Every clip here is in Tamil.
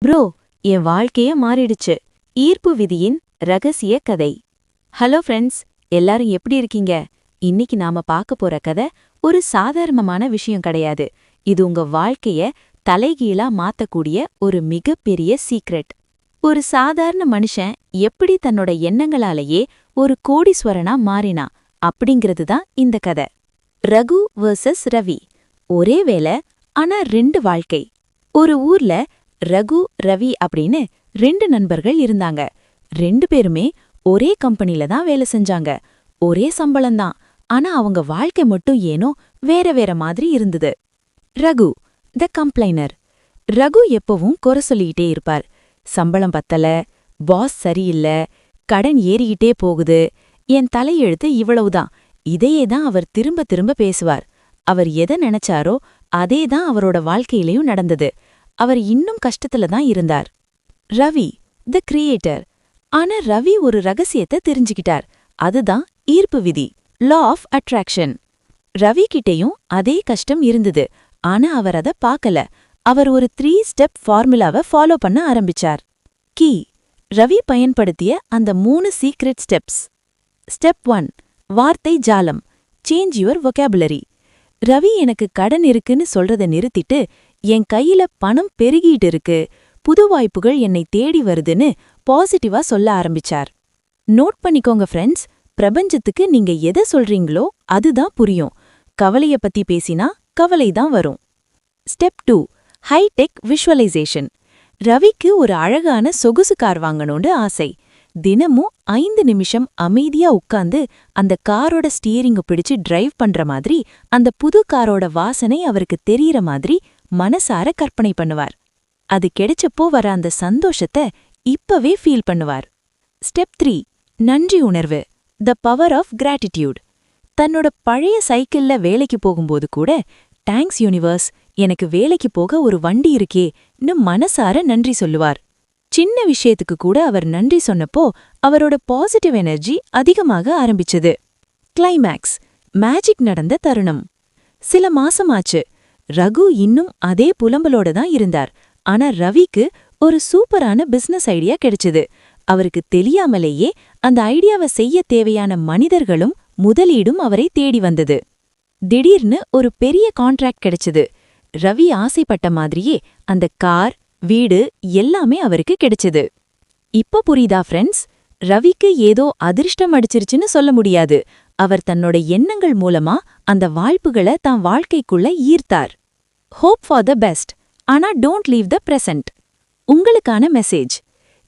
ப்ரோ, என் வாழ்க்கையே மாறிடுச்சு. ஈர்ப்பு விதியின் ரகசிய கதை. ஹலோ ஃப்ரெண்ட்ஸ், எல்லாரும் எப்படி இருக்கீங்க? இன்னைக்கு நாம பார்க்க போற கதை ஒரு சாதாரணமான விஷயம் கிடையாது. இது உங்க வாழ்க்கைய தலைகீழா மாத்தக்கூடிய ஒரு மிகப்பெரிய சீக்ரெட். ஒரு சாதாரண மனுஷன் எப்படி தன்னோட எண்ணங்களாலேயே ஒரு கோடீஸ்வரனா மாறினா அப்படிங்கிறது தான் இந்த கதை. ரகு வர்சஸ் ரவி. ஒரே வேலை, ஆனா ரெண்டு வாழ்க்கை. ஒரு ஊர்ல ரகு, ரவி அப்படின்னு ரெண்டு நண்பர்கள் இருந்தாங்க. ரெண்டு பேருமே ஒரே கம்பெனில தான் வேலை செஞ்சாங்க. ஒரே சம்பளம்தான். ஆனா அவங்க வாழ்க்கை மட்டும் ஏனோ வேற வேற மாதிரி இருந்தது. ரகு, த கம்ப்ளைனர். ரகு எப்பவும் குறை சொல்லிக்கிட்டே இருப்பார். சம்பளம் பத்தல, பாஸ் சரியில்ல, கடன் ஏறிக்கிட்டே போகுது, என் தலையெழுத்து இவ்வளவுதான். இதையே தான் அவர் திரும்ப திரும்ப பேசுவார். அவர் எதை நினைச்சாரோ அதே தான் அவரோட வாழ்க்கையிலையும் நடந்தது. அவர் இன்னும் கஷ்டத்துல தான் இருந்தார். ரவி, த கிரியேட்டர். ஆனா ரவி ஒரு ரகசியத்தை தெரிஞ்சுக்கிட்டார். அதுதான் ஈர்ப்பு விதி, லா ஆஃப் அட்ராக்ஷன். ரவி கிட்டேயும் அதே கஷ்டம் இருந்தது. ஆனா அவர் அதை பார்க்கல. அவர் ஒரு 3 ஸ்டெப் ஃபார்முலாவை ஃபாலோ பண்ண ஆரம்பிச்சார். கீ, ரவி பயன்படுத்திய அந்த 3 சீக்ரெட் ஸ்டெப்ஸ். ஸ்டெப் 1, வார்த்தை ஜாலம். Change your vocabulary. ரவி எனக்கு கடன் இருக்குன்னு சொல்றத நிறுத்திட்டு, என் கையில பணம் பெருகிட்டு இருக்கு, புது வாய்ப்புகள் என்னை தேடி வருதுன்னு பாசிட்டிவா சொல்ல ஆரம்பிச்சார். நோட் பண்ணிக்கோங்க ஃப்ரெண்ட்ஸ், பிரபஞ்சத்துக்கு நீங்க எதை சொல்றீங்களோ அதுதான் புரியும். கவலைய பத்தி பேசினா கவலை தான் வரும். Step 2, high tech visualisation. ரவிக்கு ஒரு அழகான சொகுசு கார் வாங்கணும்னு ஆசை. தினமும் 5 நிமிஷம் அமைதியா உட்கார்ந்து அந்த காரோட ஸ்டீரிங்க பிடிச்சு டிரைவ் பண்ற மாதிரி, அந்த புது காரோட வாசனை அவருக்கு தெரியற மாதிரி மனசார கற்பனை பண்ணுவார். அது கிடைச்சப்போ வர அந்த சந்தோஷத்தை இப்பவே ஃபீல் பண்ணுவார். ஸ்டெப் 3, நன்றி உணர்வு, த பவர் ஆஃப் கிராட்டிடியூட். தன்னோட பழைய சைக்கிள்ல வேலைக்கு போகும்போது கூட, தேங்க்ஸ் யூனிவர்ஸ், எனக்கு வேலைக்கு போக ஒரு வண்டி இருக்கேன்னு மனசார நன்றி சொல்லுவார். சின்ன விஷயத்துக்கு கூட அவர் நன்றி சொன்னப்போ அவரோட பாசிட்டிவ் எனர்ஜி அதிகமாக ஆரம்பிச்சது. கிளைமேக்ஸ், மேஜிக் நடந்த தருணம். சில மாசமாச்சு. ரகு இன்னும் அதே புலம்பலோட தான் இருந்தார். ஆனா ரவிக்கு ஒரு சூப்பரான பிசினஸ் ஐடியா கிடைச்சது. அவருக்கு தெரியாமலேயே அந்த ஐடியாவை செய்ய தேவையான மனிதர்களும் முதலீடும் அவரை தேடி வந்தது. திடீர்னு ஒரு பெரிய கான்ட்ராக்ட் கிடைச்சது. ரவி ஆசைப்பட்ட மாதிரியே அந்த கார், வீடு எல்லாமே அவருக்கு கிடைச்சது. இப்ப புரியுதா ஃப்ரெண்ட்ஸ்? ரவிக்கு ஏதோ அதிர்ஷ்டம் அடிச்சிருச்சுன்னு சொல்ல முடியாது. அவர் தன்னோட எண்ணங்கள் மூலமா அந்த வாய்ப்புகளை தான் வாழ்க்கைக்குள்ள ஈர்த்தார். ஹோப் ஃபார் த பெஸ்ட், ஆனா டோன்ட் லீவ் த பிரசன்ட். உங்களுக்கான மெசேஜ்: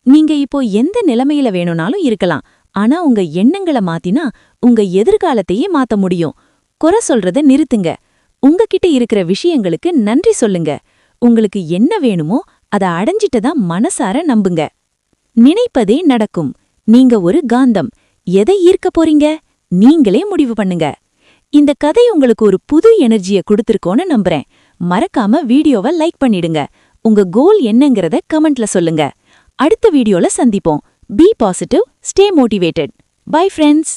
நீங்க இப்போ எந்த நிலைமையில வேணும்னாலும் இருக்கலாம். ஆனா உங்க எண்ணங்களை மாத்தினா உங்க எதிர்காலத்தையே மாத்த முடியும். குறை சொல்றத நிறுத்துங்க. உங்ககிட்ட இருக்கிற விஷயங்களுக்கு நன்றி சொல்லுங்க. உங்களுக்கு என்ன வேணுமோ அதை அடைஞ்சிட்டதான் மனசார நம்புங்க. நினைப்பதே நடக்கும். நீங்க ஒரு காந்தம். எதை ஈர்க்க போறீங்க? நீங்களே முடிவு பண்ணுங்க. இந்த கதை உங்களுக்கு ஒரு புது எனர்ஜியை கொடுத்திருக்கோன்னு நம்புறேன். மறக்காம வீடியோவை லைக் பண்ணிடுங்க. உங்க கோல் என்னங்கறத கமெண்ட்ல சொல்லுங்க. அடுத்த வீடியோல சந்திப்போம். Be positive, stay motivated. Bye friends.